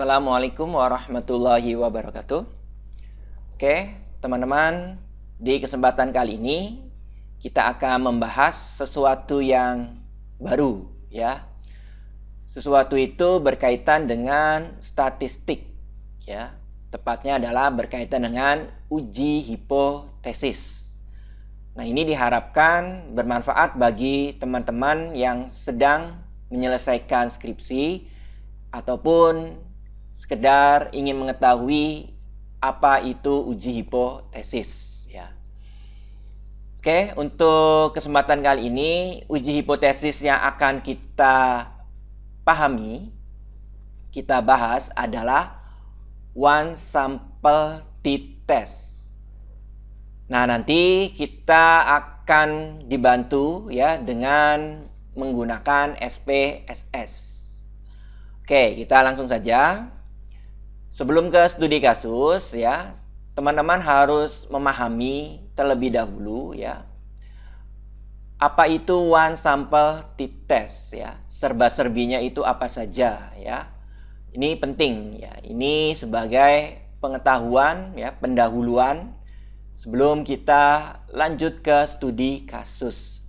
Assalamualaikum warahmatullahi wabarakatuh. Oke, teman-teman, di kesempatan kali ini kita akan membahas sesuatu yang baru ya. Sesuatu itu berkaitan dengan statistik ya. Tepatnya adalah berkaitan dengan uji hipotesis. Nah, ini diharapkan bermanfaat bagi teman-teman yang sedang menyelesaikan skripsi ataupun sekedar ingin mengetahui apa itu uji hipotesis ya. Oke, untuk kesempatan kali ini uji hipotesis yang akan kita pahami, kita bahas adalah one sample t-test. Nah, nanti kita akan dibantu ya dengan menggunakan SPSS. Oke, kita langsung saja. Sebelum ke studi kasus ya, teman-teman harus memahami terlebih dahulu ya. Apa itu one sample t-test ya? Serba-serbinya itu apa saja ya? Ini penting ya. Ini sebagai pengetahuan ya, pendahuluan sebelum kita lanjut ke studi kasus.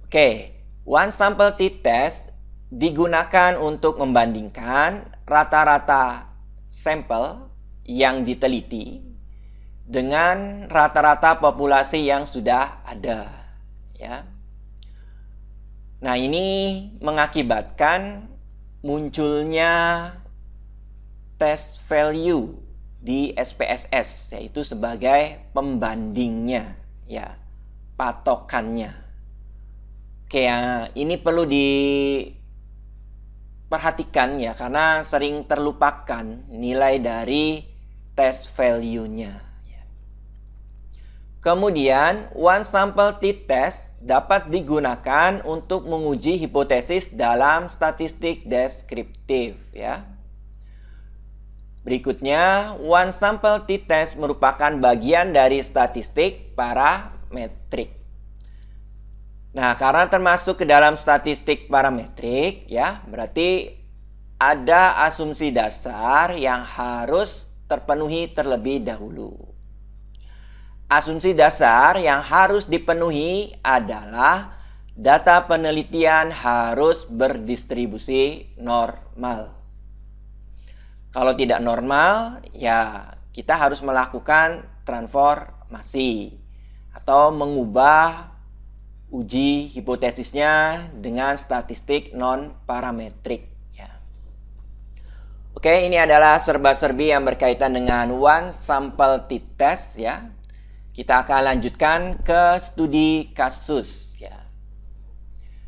Oke, one sample t-test digunakan untuk membandingkan rata-rata sampel yang diteliti dengan rata-rata populasi yang sudah ada ya. Nah, ini mengakibatkan munculnya test value di SPSS, yaitu sebagai pembandingnya ya, patokannya. Oke, ya, ini perlu diperhatikan ya, karena sering terlupakan nilai dari test value-nya ya. Kemudian one sample t-test dapat digunakan untuk menguji hipotesis dalam statistik deskriptif ya. Berikutnya, one sample t-test merupakan bagian dari statistik parametrik. Nah, karena termasuk ke dalam statistik parametrik ya, berarti ada asumsi dasar yang harus terpenuhi terlebih dahulu. Asumsi dasar yang harus dipenuhi adalah data penelitian harus berdistribusi normal. Kalau tidak normal, ya kita harus melakukan transformasi atau mengubah uji hipotesisnya dengan statistik non-parametrik ya. Oke, ini adalah serba-serbi yang berkaitan dengan one sample t-test ya. Kita akan lanjutkan ke studi kasus ya.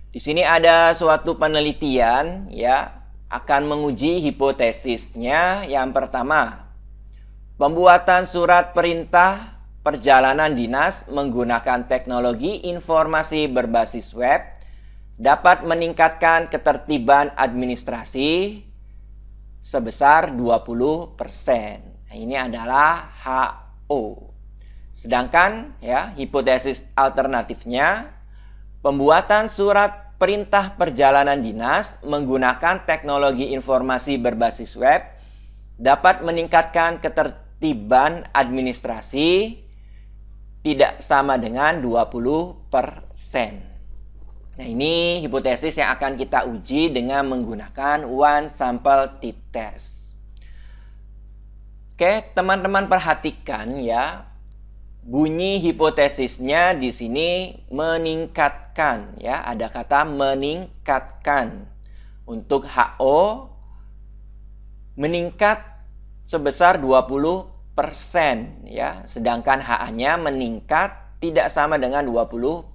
Di sini ada suatu penelitian ya, akan menguji hipotesisnya. Yang pertama, pembuatan surat perintah perjalanan dinas menggunakan teknologi informasi berbasis web dapat meningkatkan ketertiban administrasi sebesar 20%. Nah, ini adalah HO. Sedangkan ya, hipotesis alternatifnya, pembuatan surat perintah perjalanan dinas menggunakan teknologi informasi berbasis web dapat meningkatkan ketertiban administrasi tidak sama dengan 20%. Nah, ini hipotesis yang akan kita uji dengan menggunakan one sample t-test. Oke, teman-teman perhatikan ya. Bunyi hipotesisnya di sini meningkatkan ya, ada kata meningkatkan. Untuk HO meningkat sebesar 20% ya, sedangkan HA-nya meningkat tidak sama dengan 20%.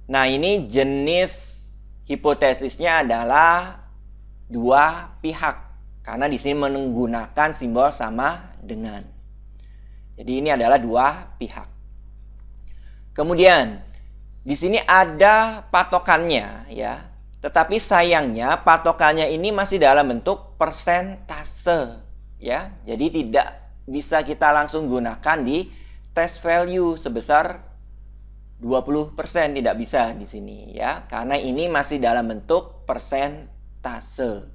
Nah, ini jenis hipotesisnya adalah dua pihak karena di sini menggunakan simbol sama dengan. Jadi ini adalah dua pihak. Kemudian di sini ada patokannya ya. Tetapi sayangnya patokannya ini masih dalam bentuk persentase ya. Jadi tidak bisa kita langsung gunakan di test value sebesar 20%, tidak bisa di sini ya. Karena ini masih dalam bentuk persentase.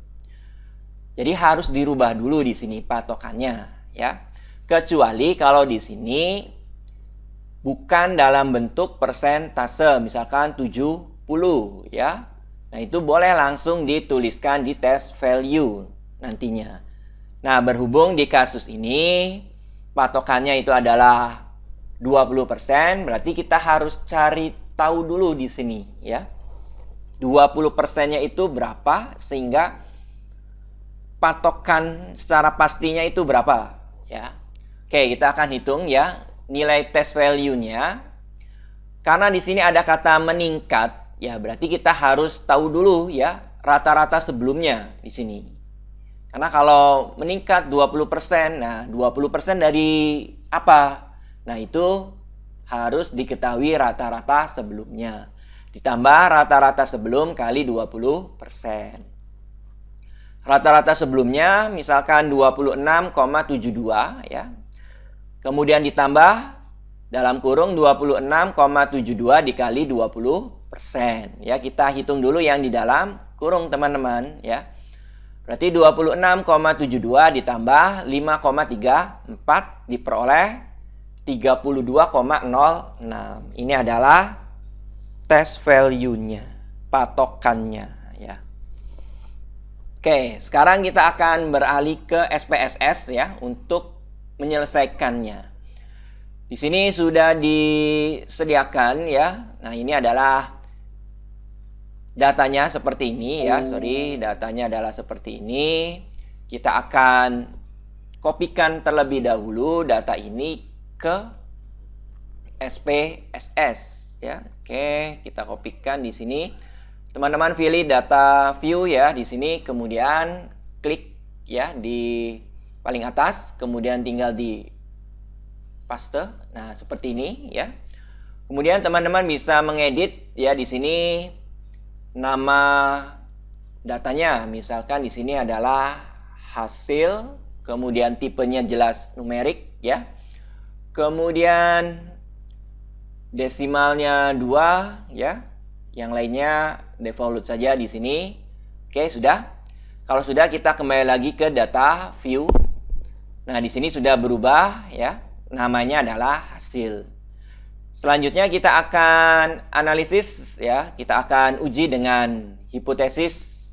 Jadi harus dirubah dulu di sini patokannya, ya. Kecuali kalau di sini bukan dalam bentuk persentase, misalkan 70, ya. Nah, itu boleh langsung dituliskan di test value nantinya. Nah, berhubung di kasus ini patokannya itu adalah 20%, berarti kita harus cari tahu dulu di sini, ya. 20%-nya itu berapa sehingga patokan secara pastinya itu berapa, ya. Oke, kita akan hitung ya nilai test value-nya. Karena di sini ada kata meningkat, ya berarti kita harus tahu dulu ya rata-rata sebelumnya di sini. Karena kalau meningkat 20%, nah 20% dari apa? Nah, itu harus diketahui rata-rata sebelumnya. Ditambah rata-rata sebelum kali 20%. Rata-rata sebelumnya misalkan 26,72 ya. Kemudian ditambah dalam kurung 26,72 dikali 20%. Ya, kita hitung dulu yang di dalam kurung teman-teman ya. Berarti 26,72 ditambah 5,34 diperoleh 32,06. Ini adalah test value-nya, patokannya ya. Oke, sekarang kita akan beralih ke SPSS ya untuk menyelesaikannya. Di sini sudah disediakan ya. Nah, ini adalah datanya seperti ini ya. Datanya adalah seperti ini. Kita akan kopikan terlebih dahulu data ini ke SPSS ya. Oke, kita kopikan di sini. Teman-teman pilih data view ya di sini, kemudian klik ya di paling atas, kemudian tinggal di paste. Nah, seperti ini ya. Kemudian teman-teman bisa mengedit ya di sini nama datanya. Misalkan di sini adalah hasil, kemudian tipenya jelas numerik ya. Kemudian desimalnya 2 ya. Yang lainnya default saja di sini. Oke, sudah. Kalau sudah, kita kembali lagi ke data view. Nah, di sini sudah berubah ya. Namanya adalah hasil. Selanjutnya kita akan analisis ya. Kita akan uji dengan hipotesis.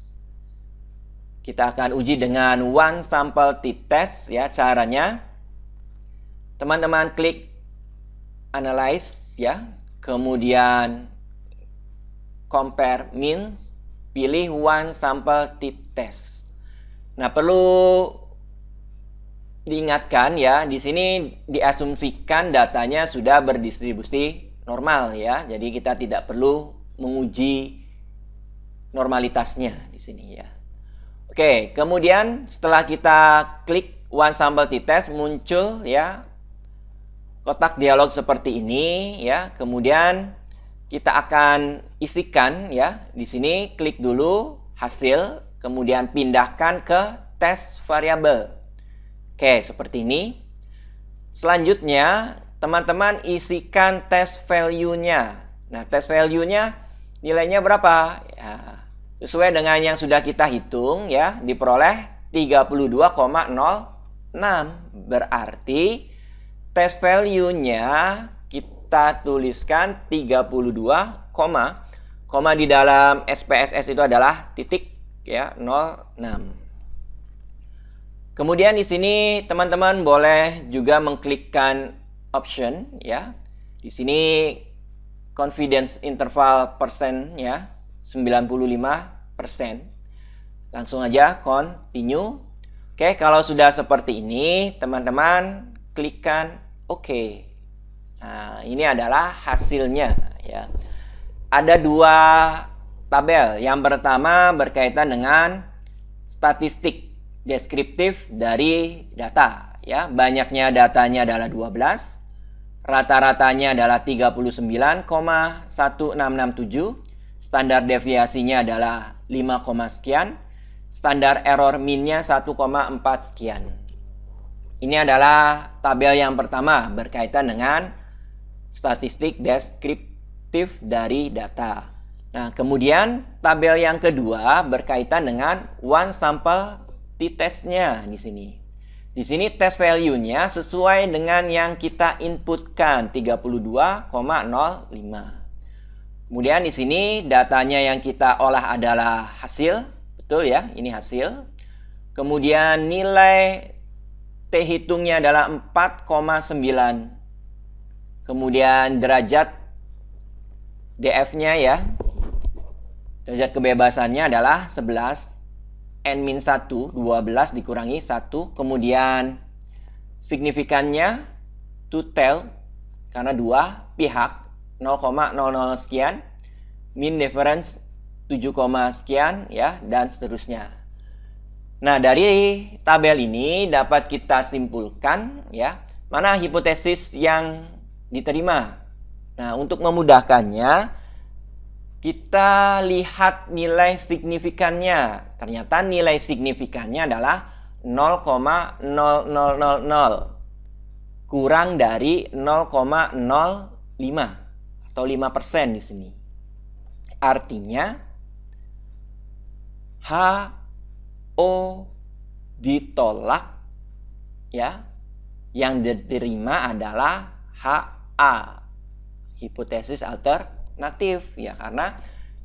Kita akan uji dengan one sample t-test ya caranya. Teman-teman klik analyze ya. Kemudian compare means, pilih one sample t-test. Nah, perlu diingatkan ya, di sini diasumsikan datanya sudah berdistribusi normal ya. Jadi kita tidak perlu menguji normalitasnya di sini ya. Oke, kemudian setelah kita klik one sample t-test muncul ya kotak dialog seperti ini ya. Kemudian kita akan isikan ya. Di sini klik dulu hasil, kemudian pindahkan ke test variable. Oke, seperti ini. Selanjutnya, teman-teman isikan test value-nya. Nah, test value-nya nilainya berapa? Ya, sesuai dengan yang sudah kita hitung ya, diperoleh 32,06. Berarti test value-nya kita tuliskan 32, koma di dalam SPSS itu adalah titik ya 06. Kemudian di sini teman-teman boleh juga mengklikkan option ya. Di sini confidence interval persen ya 95%. Langsung aja continue. Oke, kalau sudah seperti ini teman-teman klikkan OK. Nah, ini adalah hasilnya ya. Ada 2 tabel. Yang pertama berkaitan dengan statistik deskriptif dari data ya. Banyaknya datanya adalah 12. Rata-ratanya adalah 39,1667. Standar deviasinya adalah 5, sekian. Standar error min-nya 1,4 sekian. Ini adalah tabel yang pertama berkaitan dengan statistik deskriptif dari data. Nah, kemudian tabel yang kedua berkaitan dengan one sample t-testnya di sini. Di sini test value-nya sesuai dengan yang kita inputkan 32,05. Kemudian di sini datanya yang kita olah adalah hasil, betul ya, ini hasil. Kemudian nilai T hitungnya adalah 4,9. Kemudian derajat DF-nya ya, derajat kebebasannya adalah 11. N-1, 12 dikurangi 1. Kemudian signifikannya to tell, karena dua pihak, 0,00 sekian. Mean difference 7, sekian ya, dan seterusnya. Nah, dari tabel ini dapat kita simpulkan ya, mana hipotesis yang diterima. Nah, untuk memudahkannya, kita lihat nilai signifikannya. Ternyata nilai signifikannya adalah 0,0000 kurang dari 0,05 atau 5% di sini. Artinya HO ditolak ya. Yang diterima adalah HA. Hipotesis alternatif ya, karena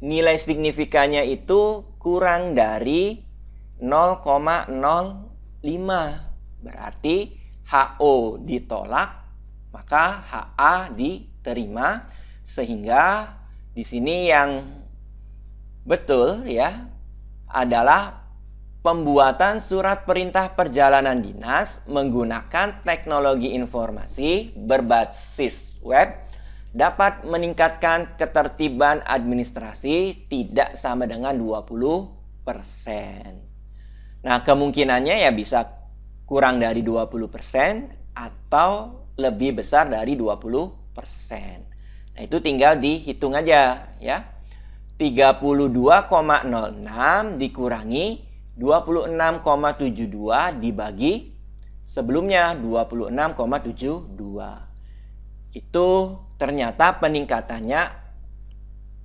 nilai signifikannya itu kurang dari 0,05. Berarti HO ditolak, maka HA diterima, sehingga di sini yang betul ya adalah pembuatan surat perintah perjalanan dinas menggunakan teknologi informasi berbasis web dapat meningkatkan ketertiban administrasi tidak sama dengan 20%. Nah, kemungkinannya ya bisa kurang dari 20% atau lebih besar dari 20%. Nah, itu tinggal dihitung aja ya. 32,06 dikurangi 26,72 dibagi sebelumnya 26,72. Itu ternyata peningkatannya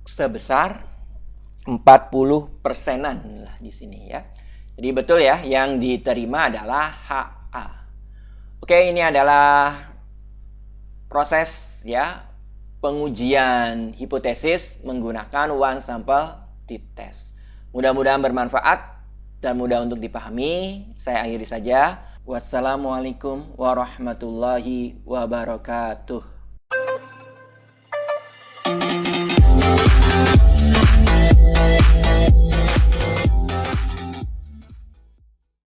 sebesar 40%-an lah di sini ya. Jadi betul ya, yang diterima adalah HA. Oke, ini adalah proses ya pengujian hipotesis menggunakan one sample t-test. Mudah-mudahan bermanfaat dan mudah untuk dipahami. Saya akhiri saja. Wassalamualaikum warahmatullahi wabarakatuh.